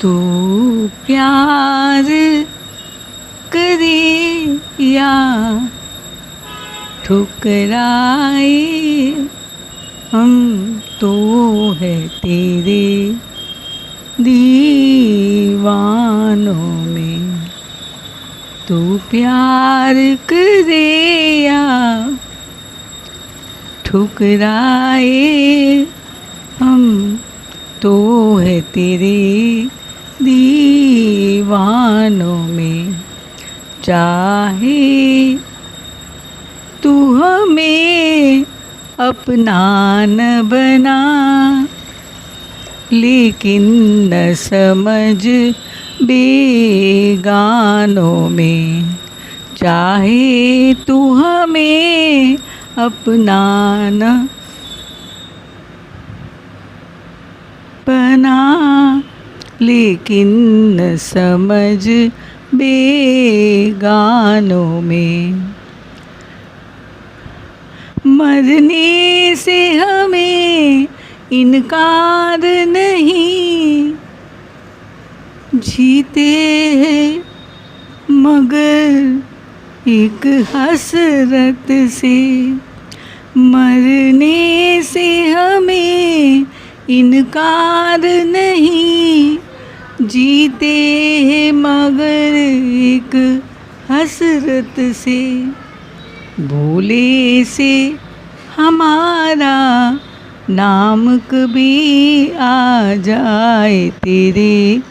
तू प्यार करे या ठुकराए, हम तो है तेरे दीवानों में। तू प्यार करे या ठुकराए, हम तो है तेरे दीवानों में। चाहे तू हमें अपना न बना, लेकिन न समझ बेगानों में। चाहे तू हमें अपना न बना, लेकिन न समझ बेगानों में। मरने से हमें इनकार नहीं, जीते हैं मगर एक हसरत से। मरने से हमें इनकार नहीं, जीते हैं मगर एक हसरत से। भूले से हमारा नाम कभी आ जाए तेरे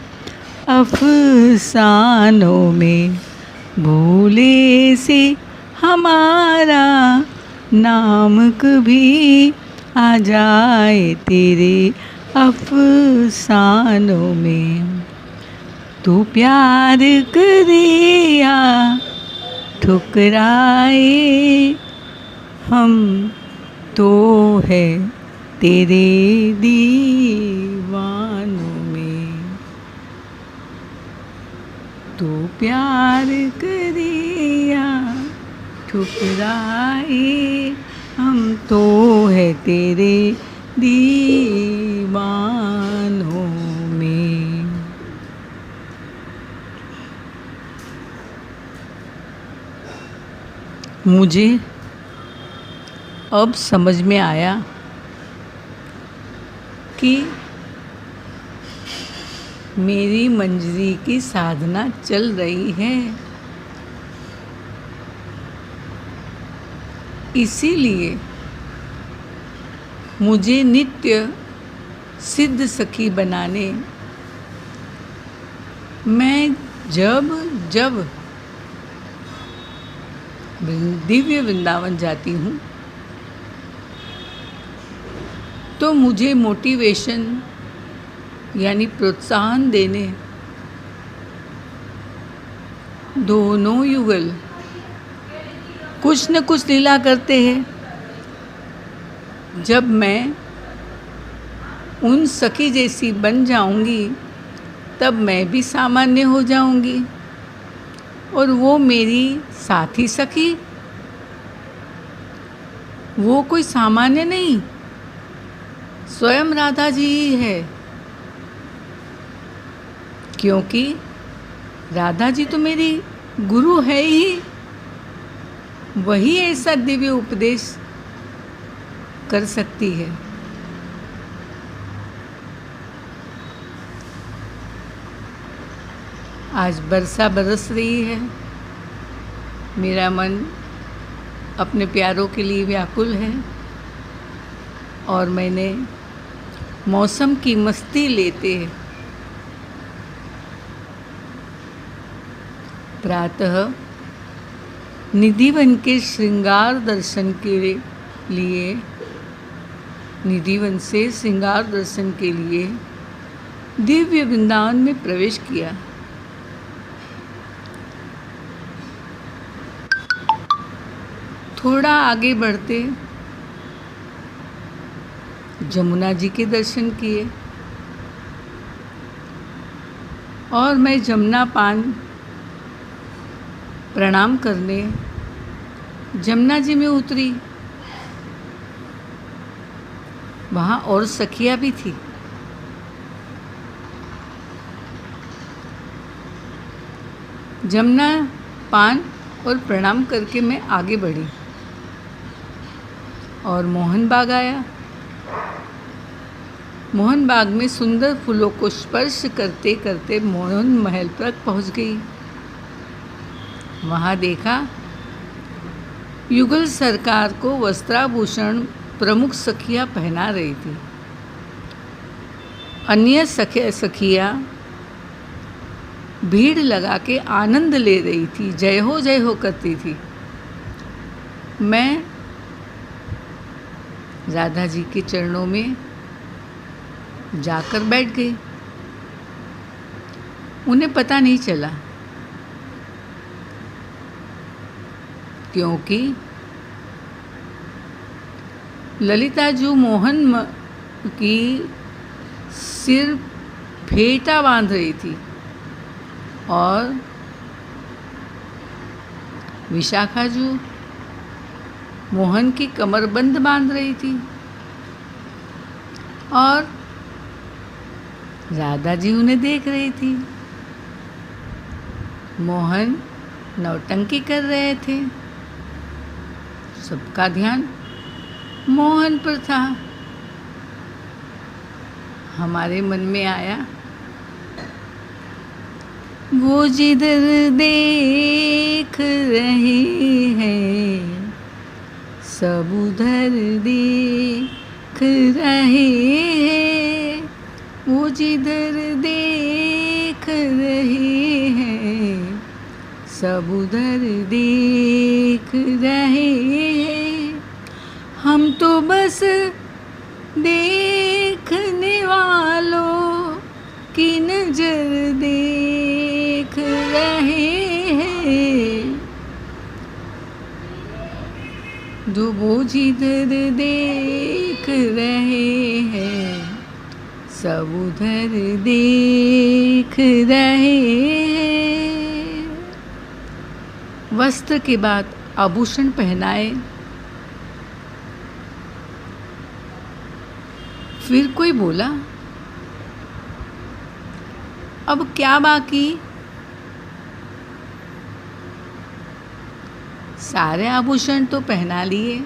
अफसानों में। भूले से हमारा नाम कभी आ जाए तेरे अफसानों में। तू प्यार करे या ठुकराए, हम तो है तेरे दीवानों में। तू प्यार करे या ठुकराए, हम तो है तेरे दीवानों में। मुझे अब समझ में आया कि मेरी मंजरी की साधना चल रही है, इसीलिए मुझे नित्य सिद्ध सखी बनाने मैं जब जब दिव्य वृंदावन जाती हूँ तो मुझे मोटिवेशन यानी प्रोत्साहन देने दोनों युगल कुछ न कुछ लीला करते हैं। जब मैं उन सखी जैसी बन जाऊंगी तब मैं भी सामान्य हो जाऊंगी, और वो मेरी साथी सखी वो कोई सामान्य नहीं, स्वयं राधा जी ही है। क्योंकि राधा जी तो मेरी गुरु है ही, वही ऐसा दिव्य उपदेश कर सकती है। आज बरसा बरस रही है, मेरा मन अपने प्यारों के लिए व्याकुल है, और मैंने मौसम की मस्ती लेते प्रातः निधिवन के श्रृंगार दर्शन के लिए निधिवन से श्रृंगार दर्शन के लिए दिव्य वृंदावन में प्रवेश किया। थोड़ा आगे बढ़ते जमुना जी के दर्शन किए, और मैं जमुना पान प्रणाम करने जमुना जी में उतरी। वहाँ और सखियाँ भी थी। जमुना पान और प्रणाम करके मैं आगे बढ़ी और मोहन बाग आया। मोहन बाग में सुंदर फूलों को स्पर्श करते करते मोहन महल तक पहुंच गई। वहाँ देखा युगल सरकार को वस्त्राभूषण प्रमुख सखियाँ पहना रही थी। अन्य सखियाँ भीड़ लगा के आनंद ले रही थी, जय हो करती थी। मैं राधा जी के चरणों में जाकर बैठ गई। उन्हें पता नहीं चला, क्योंकि ललिता जो मोहन की सिर फेटा बांध रही थी और विशाखा जो मोहन की कमरबंद बांध रही थी और राधा जी उन्हें देख रही थी। मोहन नौटंकी कर रहे थे। सबका ध्यान मोहन पर था। हमारे मन में आया, वो जिधर देख रहे हैं सब उधर देख रहे हैं, वो जिधर देख रहे हैं सब उधर देख रहे हैं। हम तो बस देखने वालों की नजर देख रहे हैं, जो वो जिधर देख रहे हैं सब उधर देख रहे हैं। वस्त्र के बाद आभूषण पहनाए। फिर कोई बोला, अब क्या बाकी? सारे आभूषण तो पहना लिए।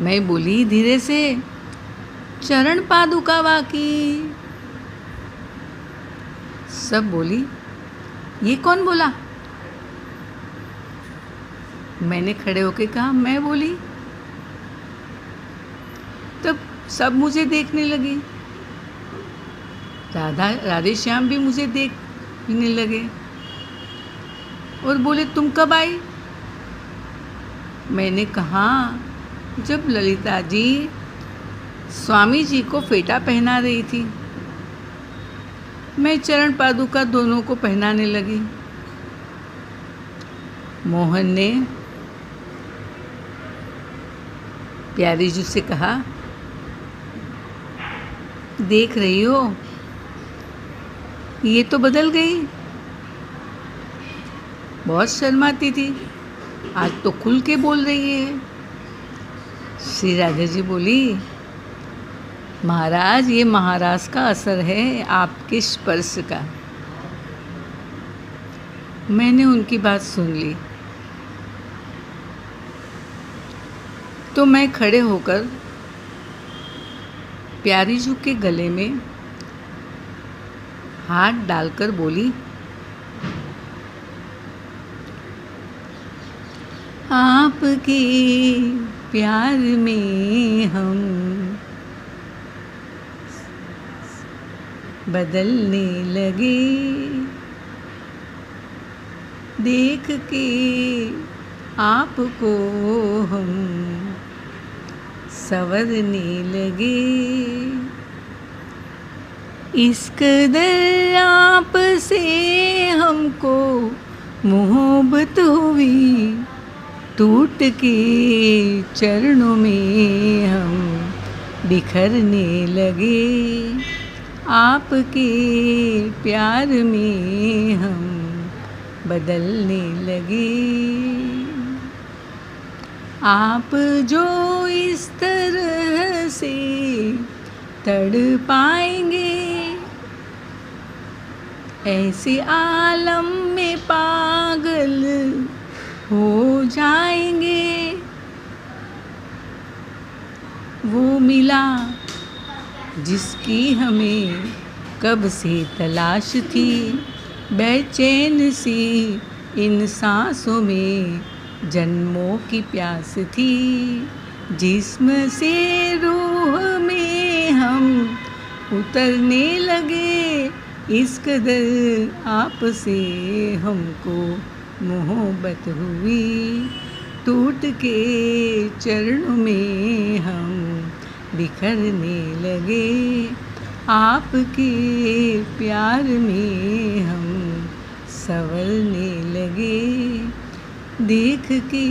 मैं बोली धीरे से, चरण पादुका बाकी। सब बोली, ये कौन बोला? मैंने खड़े होके कहा, मैं बोली। तब सब मुझे देखने लगे। राधे श्याम भी मुझे देखने लगे और बोले, तुम कब आई? मैंने कहा, जब ललिता जी स्वामी जी को फेटा पहना रही थी, मैं चरण पादुका दोनों को पहनाने लगी। मोहन ने प्यारी जी से कहा, देख रही हो, ये तो बदल गई। बहुत शर्माती थी, आज तो खुल के बोल रही है। श्री राधे जी बोली, महाराज, ये महाराज का असर है आपके स्पर्श का। मैंने उनकी बात सुन ली तो मैं खड़े होकर प्यारी जी के गले में हाथ डालकर बोली, आपके प्यार में हम बदलने लगे, देख के आपको हम संवरने लगे। इस कदर आप से हमको मोहब्बत हुई, टूट के चरणों में हम बिखरने लगे। आपके प्यार में हम बदलने लगे। आप जो इस तरह से तड़ पाएंगे, ऐसे आलम में पागल हो जाएंगे। वो मिला जिसकी हमें कब से तलाश थी, बेचैन सी इन सांसों में जन्मों की प्यास थी। जिस्म से रूह में हम उतरने लगे, इस कदर आपसे हमको मोहब्बत हुई। टूट के चरणों में हम बिखरने लगे, आपके प्यार में हम संवरने लगे। देख के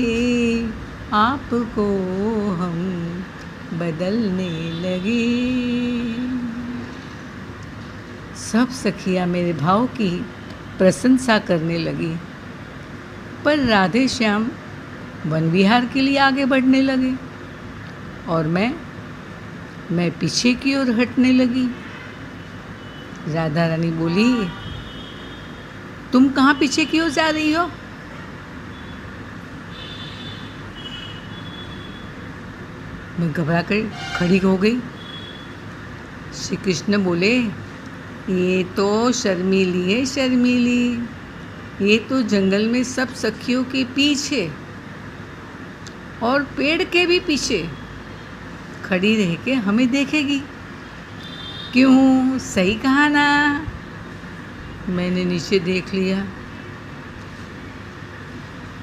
आपको हम बदलने लगे। सब सखियाँ मेरे भाव की प्रशंसा करने लगी, पर राधे श्याम वन विहार के लिए आगे बढ़ने लगे और मैं पीछे की ओर हटने लगी। राधा रानी बोली, तुम कहाँ पीछे की ओर जा रही हो? मैं घबरा कर खड़ी हो गई। श्री कृष्ण बोले, ये तो शर्मीली है, शर्मीली। ये तो जंगल में सब सखियों के पीछे और पेड़ के भी पीछे खड़ी रह के हमें देखेगी। क्यों, सही कहा ना? मैंने नीचे देख लिया।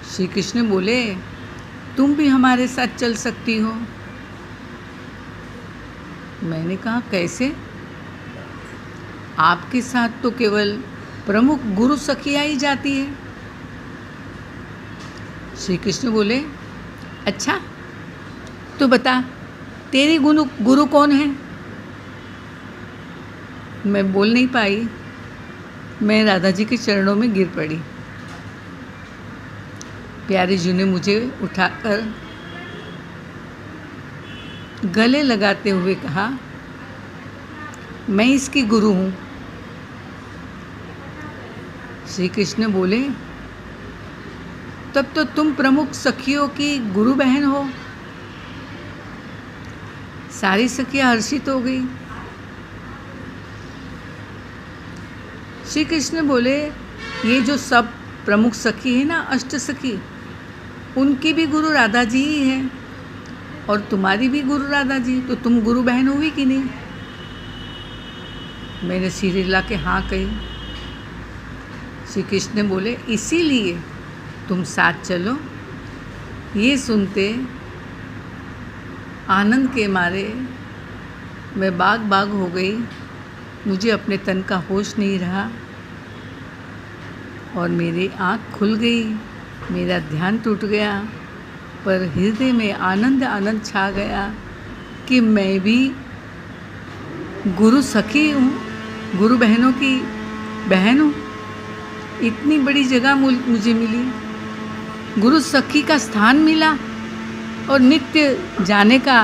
श्री कृष्ण बोले, तुम भी हमारे साथ चल सकती हो। मैंने कहा, कैसे? आपके साथ तो केवल प्रमुख गुरु सखियाँ ही जाती है। श्री कृष्ण बोले, अच्छा तो बता, तेरी गुरु कौन है? मैं बोल नहीं पाई। मैं राधा जी के चरणों में गिर पड़ी। प्यारे जी ने मुझे उठाकर गले लगाते हुए कहा, मैं इसकी गुरु हूँ। श्री कृष्ण बोले, तब तो तुम प्रमुख सखियों की गुरु बहन हो। सारी सखियाँ हर्षित हो गई। श्री कृष्ण बोले, ये जो सब प्रमुख सखी है ना, अष्ट सखी, उनकी भी गुरु राधा जी ही है और तुम्हारी भी गुरु राधा जी, तो तुम गुरु बहन हुई कि नहीं? मैंने सिर हिला के हाँ कही। श्री कृष्ण बोले, इसीलिए तुम साथ चलो। ये सुनते आनंद के मारे मैं बाग बाग हो गई। मुझे अपने तन का होश नहीं रहा और मेरी आँख खुल गई, मेरा ध्यान टूट गया, पर हृदय में आनंद आनंद छा गया कि मैं भी गुरु सखी हूँ, गुरु बहनों की बहन हूँ। इतनी बड़ी जगह मुझे मिली, गुरु सखी का स्थान मिला और नित्य जाने का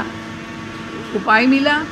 उपाय मिला।